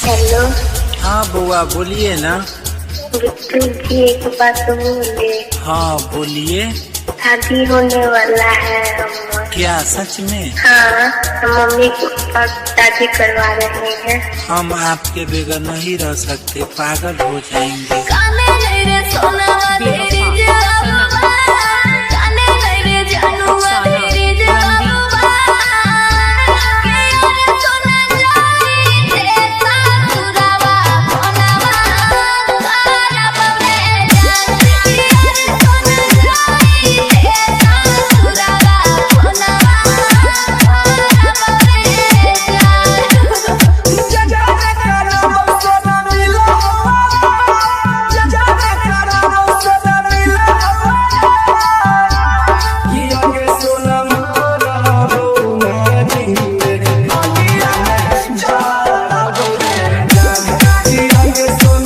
Hello. हाँ बुआ बोलिए ना। बिट्टू जी एक बात बोले। हाँ बोलिए। शादी होने वाला है हम। क्या सच में? हाँ, मम्मी को शादी करवा रहे हैं। हम आपके बगैर नहीं रह सकते, पागल हो जाएंगे। So